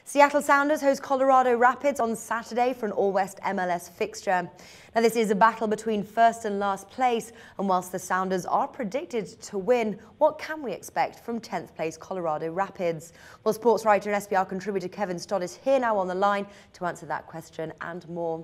Seattle Sounders host Colorado Rapids on Saturday for an all-West MLS fixture. Now, this is a battle between first and last place, and whilst the Sounders are predicted to win, what can we expect from 10th place Colorado Rapids? Well, Sportswriter and SBR contributor Kevin Stott is here now on the line to answer that question and more.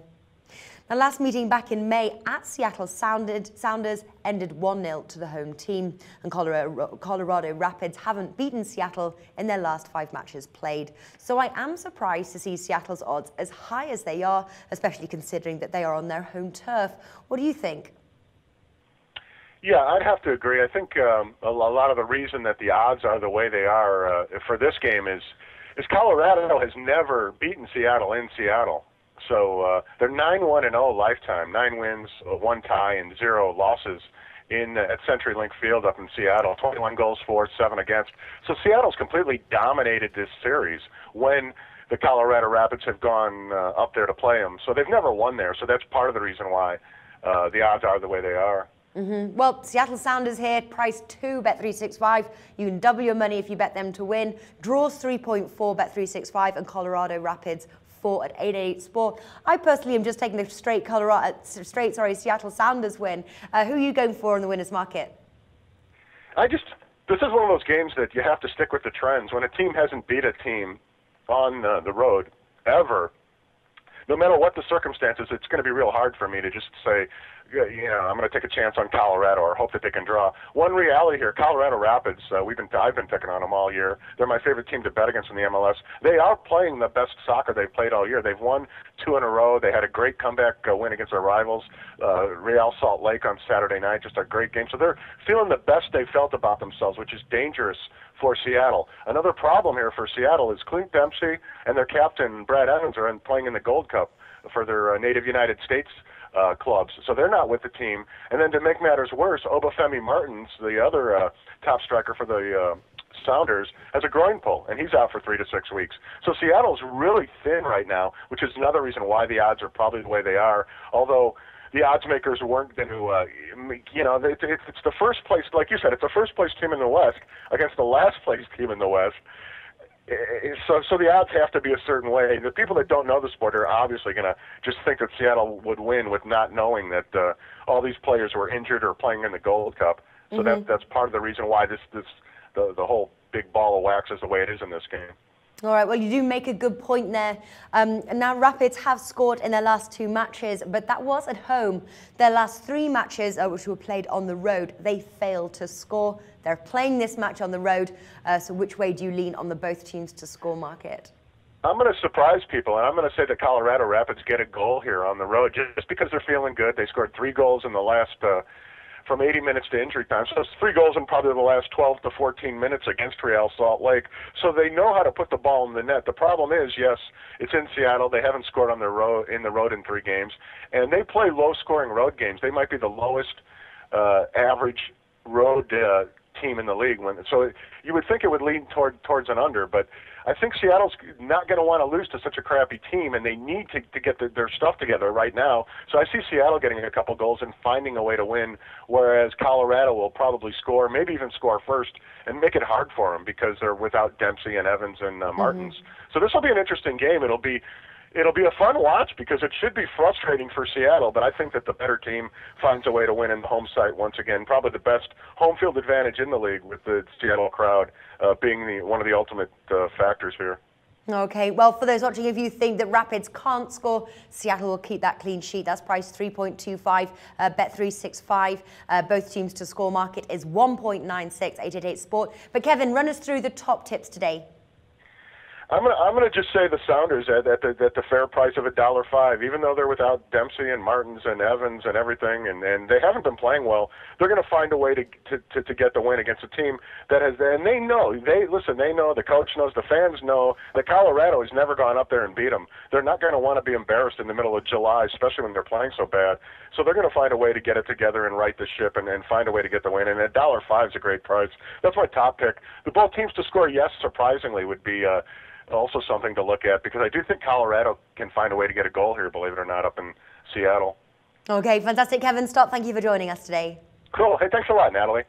Now, last meeting back in May at Seattle Sounders ended 1-0 to the home team, and Colorado Rapids haven't beaten Seattle in their last 5 matches played. So I am surprised to see Seattle's odds as high as they are, especially considering that they are on their home turf. What do you think? Yeah, I'd have to agree. I think a lot of the reason that the odds are the way they are for this game is Colorado has never beaten Seattle in Seattle. So they're 9-1-0 lifetime, 9 wins, 1 tie, and 0 losses at CenturyLink Field up in Seattle. 21 goals for, 7 against. So Seattle's completely dominated this series when the Colorado Rapids have gone up there to play them. So they've never won there. So that's part of the reason why the odds are the way they are. Well, Seattle Sounders here, price 2, Bet365. You can double your money if you bet them to win. Draws 3.4, Bet365, and Colorado Rapids 4 at 888 Sport. I personally am just taking the straight Seattle Sounders win. Who are you going for in the winners market? This is one of those games that you have to stick with the trends. When a team hasn't beat a team on the road ever, no matter what the circumstances, it's going to be real hard for me to just say, I'm going to take a chance on Colorado or hope that they can draw. One reality here, Colorado Rapids, I've been picking on them all year. They're my favorite team to bet against in the MLS. They are playing the best soccer they've played all year. They've won 2 in a row. They had a great comeback win against their rivals, Real Salt Lake on Saturday night, just a great game. So they're feeling the best they felt about themselves, which is dangerous for Seattle. Another problem here for Seattle is Clint Dempsey and their captain, Brad Evans, are playing in the Gold Cup for their native United States clubs, so they're not with the team. And then to make matters worse, Obafemi Martins, the other top striker for the Sounders, has a groin pull, and he's out for 3 to 6 weeks. So Seattle's really thin right now, which is another reason why the odds are probably the way they are, although the odds makers weren't going to, it's the first place, like you said, it's the first place team in the West against the last place team in the West. So the odds have to be a certain way. The people that don't know the sport are obviously going to just think that Seattle would win with not knowing that all these players were injured or playing in the Gold Cup. So that's part of the reason why the whole big ball of wax is the way it is in this game. All right, well, you do make a good point there. Now, Rapids have scored in their last 2 matches, but that was at home. Their last 3 matches, which were played on the road, they failed to score. They're playing this match on the road, so which way do you lean on the both teams to score market? I'm going to surprise people, and I'm going to say that Colorado Rapids get a goal here on the road just because they're feeling good. They scored 3 goals in the last from 80 minutes to injury time. So it's 3 goals in probably the last 12 to 14 minutes against Real Salt Lake. So they know how to put the ball in the net. The problem is, yes, it's in Seattle. They haven't scored on the road in 3 games, and they play low-scoring road games. They might be the lowest average road team in the league. So you would think it would lean towards an under, but I think Seattle's not going to want to lose to such a crappy team, and they need to get their stuff together right now. So I see Seattle getting a couple goals and finding a way to win, whereas Colorado will probably score, maybe even score first, and make it hard for them because they're without Dempsey and Evans and Martins. So this will be an interesting game. It'll be a fun watch because it should be frustrating for Seattle, but I think that the better team finds a way to win in the home site once again. Probably the best home field advantage in the league with the Seattle crowd being one of the ultimate factors here. Okay, well, for those watching, if you think that Rapids can't score, Seattle will keep that clean sheet. That's priced 3.25, Bet365. Both teams to score market is 1.96, 888 Sport. But Kevin, run us through the top tips today. I'm gonna just say the Sounders at the fair price of $1.05. Even though they're without Dempsey and Martins and Evans and everything, and they haven't been playing well, they're going to find a way to get the win against a team that has. And they know, they know, the coach knows, the fans know that Colorado has never gone up there and beat them. They're not going to want to be embarrassed in the middle of July, especially when they're playing so bad. So they're going to find a way to get it together and right the ship and find a way to get the win. And $1.05 is a great price. That's my top pick. The both teams to score, yes, surprisingly, would be. Also something to look at because I do think Colorado can find a way to get a goal here, believe it or not, up in Seattle. Okay, fantastic. Kevin Stott, thank you for joining us today. Cool. Hey, thanks a lot, Natalie.